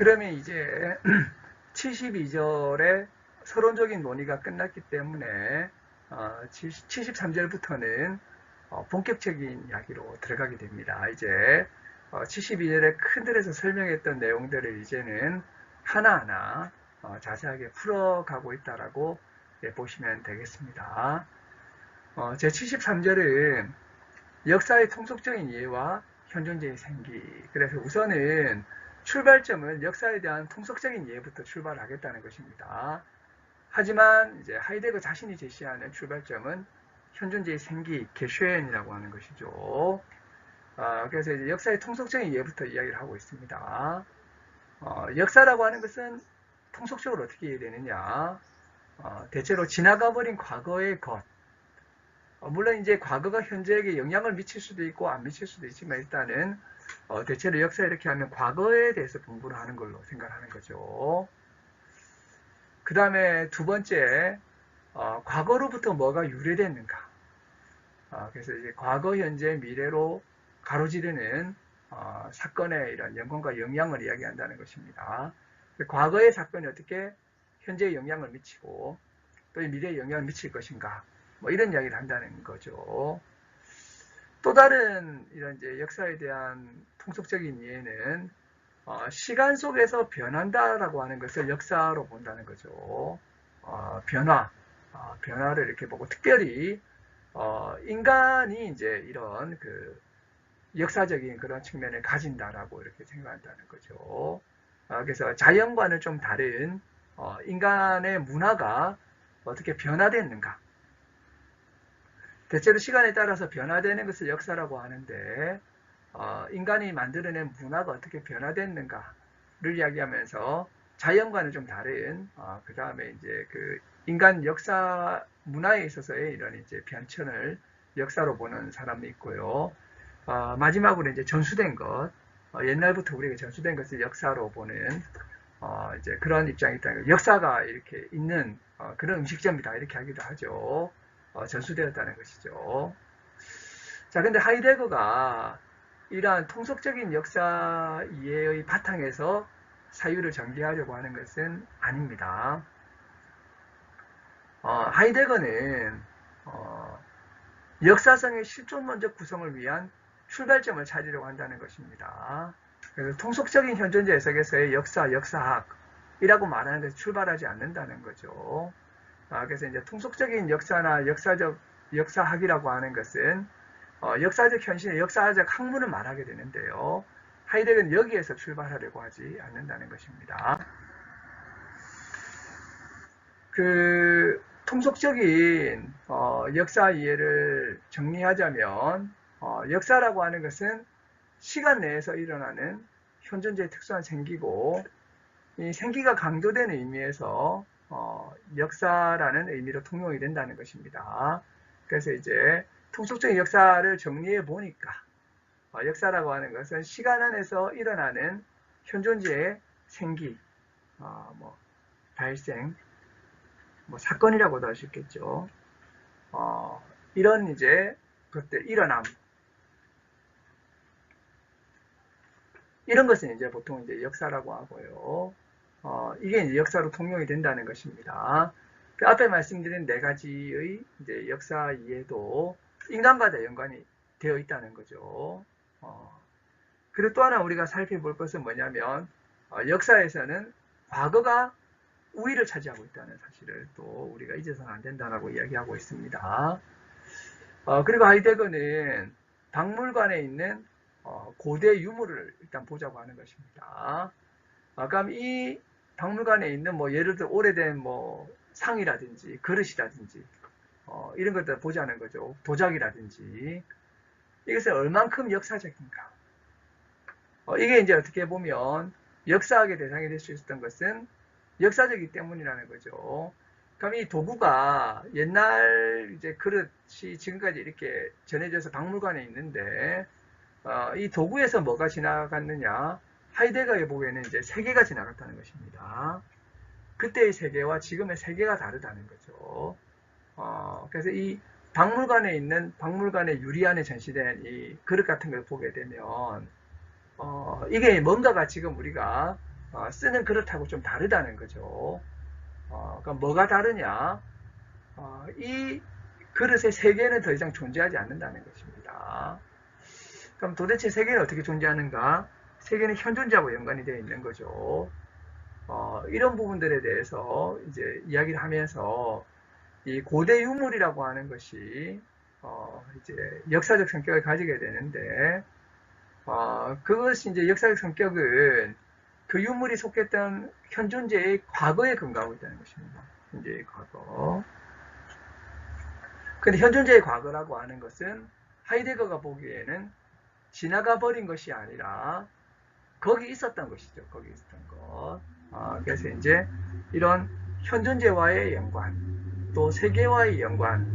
그러면 이제 72절의 서론적인 논의가 끝났기 때문에 73절부터는 본격적인 이야기로 들어가게 됩니다. 이제 72절의 큰 틀에서 설명했던 내용들을 이제는 하나하나 자세하게 풀어가고 있다라고 보시면 되겠습니다. 제 73절은 역사의 통속적인 이해와 현존제의 생기. 그래서 우선은 출발점은 역사에 대한 통속적인 이해부터 출발하겠다는 것입니다. 하지만 이제 하이데거 자신이 제시하는 출발점은 현존제의 생기, 게슈엔이라고 하는 것이죠. 그래서 이제 역사의 통속적인 이해부터 이야기를 하고 있습니다. 역사라고 하는 것은 통속적으로 어떻게 이해되느냐? 대체로 지나가버린 과거의 것. 물론 이제 과거가 현재에게 영향을 미칠 수도 있고 안 미칠 수도 있지만 일단은 대체로 역사 이렇게 하면 과거에 대해서 공부를 하는 걸로 생각하는 거죠. 그 다음에 두 번째, 과거로부터 뭐가 유래됐는가. 그래서 이제 과거, 현재, 미래로 가로지르는 사건의 이런 연관과 영향을 이야기한다는 것입니다. 과거의 사건이 어떻게 현재에 영향을 미치고 또 미래에 영향을 미칠 것인가. 뭐 이런 이야기를 한다는 거죠. 또 다른 이런 이제 역사에 대한 통속적인 이해는 시간 속에서 변한다라고 하는 것을 역사로 본다는 거죠. 변화를 이렇게 보고 특별히 인간이 이제 이런 그 역사적인 그런 측면을 가진다라고 이렇게 생각한다는 거죠. 그래서 자연과는 좀 다른 인간의 문화가 어떻게 변화됐는가. 대체로 시간에 따라서 변화되는 것을 역사라고 하는데 인간이 만들어낸 문화가 어떻게 변화됐는가를 이야기하면서 자연과는 좀 다른 그 다음에 이제 그 인간 역사 문화에 있어서의 이런 이제 변천을 역사로 보는 사람이 있고요. 마지막으로 이제 전수된 것, 옛날부터 우리가 전수된 것을 역사로 보는 이제 그런 입장이 있다. 역사가 이렇게 있는 그런 음식점이다 이렇게 하기도 하죠. 전수되었다는 것이죠. 자, 근데 하이데거가 이러한 통속적인 역사 이해의 바탕에서 사유를 전개하려고 하는 것은 아닙니다. 하이데거는 역사성의 실존론적 구성을 위한 출발점을 찾으려고 한다는 것입니다. 그래서 통속적인 현존자 해석에서의 역사학이라고 말하는 것에 출발하지 않는다는 거죠. 그래서 이제 통속적인 역사나 역사학이라고 하는 것은 역사적 현실의 역사적 학문을 말하게 되는데요. 하이데거는 여기에서 출발하려고 하지 않는다는 것입니다. 그 통속적인 역사 이해를 정리하자면 역사라고 하는 것은 시간 내에서 일어나는 현존제의 특수한 생기고 이 생기가 강조되는 의미에서 역사라는 의미로 통용이 된다는 것입니다. 그래서 이제 통속적인 역사를 정리해 보니까 역사라고 하는 것은 시간 안에서 일어나는 현존제의 생기, 발생, 사건이라고도 할 수 있겠죠. 이런 이제 것들 일어남, 이런 것은 이제 보통 이제 역사라고 하고요. 이게 이제 역사로 통용이 된다는 것입니다. 그 앞에 말씀드린 네 가지의 이제 역사 이해도 인간과 다 연관이 되어 있다는 거죠. 그리고 또 하나 우리가 살펴볼 것은 뭐냐면 역사에서는 과거가 우위를 차지하고 있다는 사실을 또 우리가 잊어서는 안 된다라고 이야기하고 있습니다. 그리고 하이데거는 박물관에 있는 고대 유물을 일단 보자고 하는 것입니다. 그럼 이 박물관에 있는 예를 들어 오래된 상이라든지 그릇이라든지 이런 것들을 보자는 거죠. 도자기라든지 이것은 얼만큼 역사적인가. 이게 이제 어떻게 보면 역사학의 대상이 될 수 있었던 것은 역사적이기 때문이라는 거죠. 그럼 이 도구가 옛날 이제 그릇이 지금까지 이렇게 전해져서 박물관에 있는데 이 도구에서 뭐가 지나갔느냐? 하이데거의 보기에는 이제 세계가 지나갔다는 것입니다. 그때의 세계와 지금의 세계가 다르다는 거죠. 그래서 이 박물관에 있는 박물관의 유리 안에 전시된 이 그릇 같은 걸 보게 되면 이게 뭔가가 지금 우리가 쓰는 그릇하고 좀 다르다는 거죠. 그러니까 뭐가 다르냐? 이 그릇의 세계는 더 이상 존재하지 않는다는 것입니다. 그럼 도대체 세계는 어떻게 존재하는가? 세계는 현존자하고 연관이 되어 있는 거죠. 이런 부분들에 대해서 이제 이야기를 하면서 이 고대 유물이라고 하는 것이 이제 역사적 성격을 가지게 되는데 그것이 이제 역사적 성격은 그 유물이 속했던 현존제의 과거에 근거하고 있다는 것입니다. 현재의 과거. 근데 현존제의 과거라고 하는 것은 하이데거가 보기에는 지나가 버린 것이 아니라 거기 있었던 것이죠. 거기 있었던 것. 그래서 이제 이런 현존제와의 연관, 또 세계와의 연관,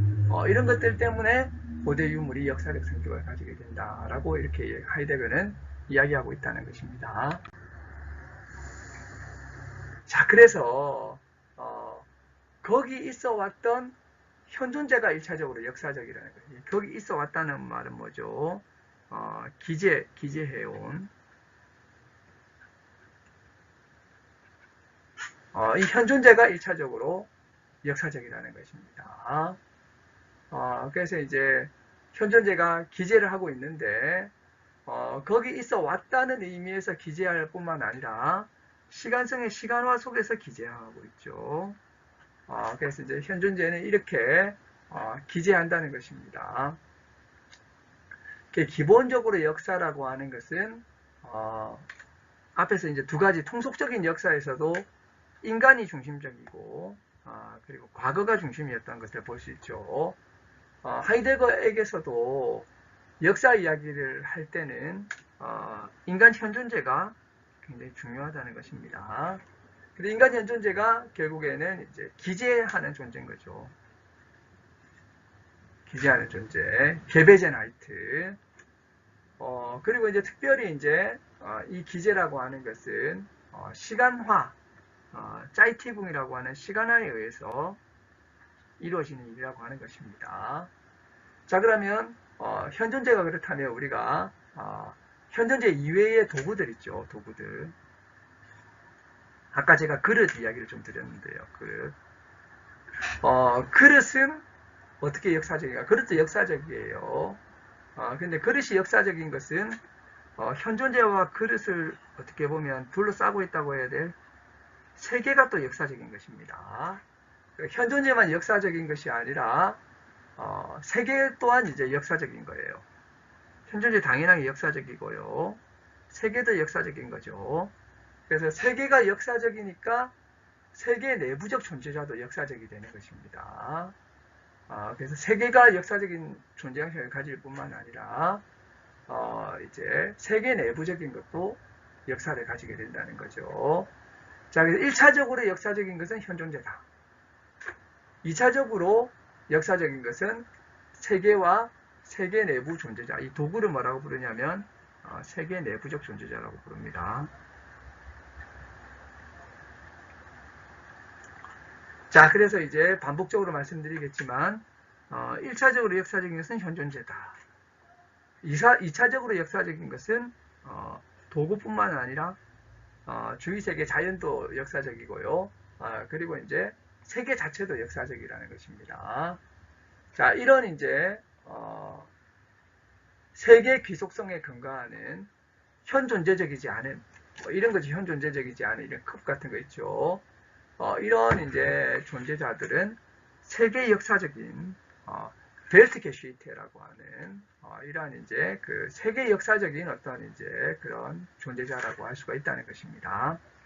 이런 것들 때문에 고대 유물이 역사적 성격을 가지게 된다라고 이렇게 하이데거는 이야기하고 있다는 것입니다. 자, 그래서 거기 있어 왔던 현존제가 1차적으로 역사적이라는 거예요. 거기 있어 왔다는 말은 뭐죠? 기재해온 이 현존제가 1차적으로 역사적이라는 것입니다. 그래서 이제 현존제가 기재를 하고 있는데 거기 있어 왔다는 의미에서 기재할 뿐만 아니라 시간성의 시간화 속에서 기재하고 있죠. 그래서 이제 현존제는 이렇게 기재한다는 것입니다. 기본적으로 역사라고 하는 것은 앞에서 이제 두 가지 통속적인 역사에서도 인간이 중심적이고 그리고 과거가 중심이었던 것을 볼 수 있죠. 하이데거에게서도 역사 이야기를 할 때는 인간 현존제가 굉장히 중요하다는 것입니다. 근데 인간 현존제가 결국에는 이제 기재하는 존재인 거죠. 기재하는 존재, 게베제나이트. 그리고 이제 특별히 이제 이 기재라고 하는 것은 시간화, 짜이티붕이라고 하는 시간화에 의해서 이루어지는 일이라고 하는 것입니다. 자, 그러면 현존제가 그렇다면 우리가 현존제 이외의 도구들 있죠. 도구들. 아까 제가 그릇 이야기를 좀 드렸는데요. 그릇. 그릇은 어떻게 역사적인가? 그릇도 역사적이에요. 근데 그릇이 역사적인 것은 현존제와 그릇을 어떻게 보면 둘러싸고 있다고 해야 될 세계가 또 역사적인 것입니다. 현존제만 역사적인 것이 아니라 세계 또한 이제 역사적인 거예요. 현존제 당연하게 역사적이고요. 세계도 역사적인 거죠. 그래서 세계가 역사적이니까 세계 내부적 존재자도 역사적이 되는 것입니다. 그래서 세계가 역사적인 존재 형식을 가질 뿐만 아니라 이제 세계 내부적인 것도 역사를 가지게 된다는 거죠. 자, 그래서 1차적으로 역사적인 것은 현존제다. 2차적으로 역사적인 것은 세계와 세계 내부 존재자. 이 도구를 뭐라고 부르냐면 세계 내부적 존재자라고 부릅니다. 자, 그래서 이제 반복적으로 말씀드리겠지만 1차적으로 역사적인 것은 현존제다. 2차적으로 역사적인 것은 도구뿐만 아니라 주위 세계 자연도 역사적이고요. 그리고 이제 세계 자체도 역사적이라는 것입니다. 자, 이런 이제 세계 귀속성에 근거하는 현존재적이지 않은 이런 것이 현존재적이지 않은 이런 컵 같은 거 있죠. 이런 이제 존재자들은 세계 역사적인 벨트 게슈이테라고 하는 이러한 이제 그 세계 역사적인 어떤 이제 그런 존재자라고 할 수가 있다는 것입니다.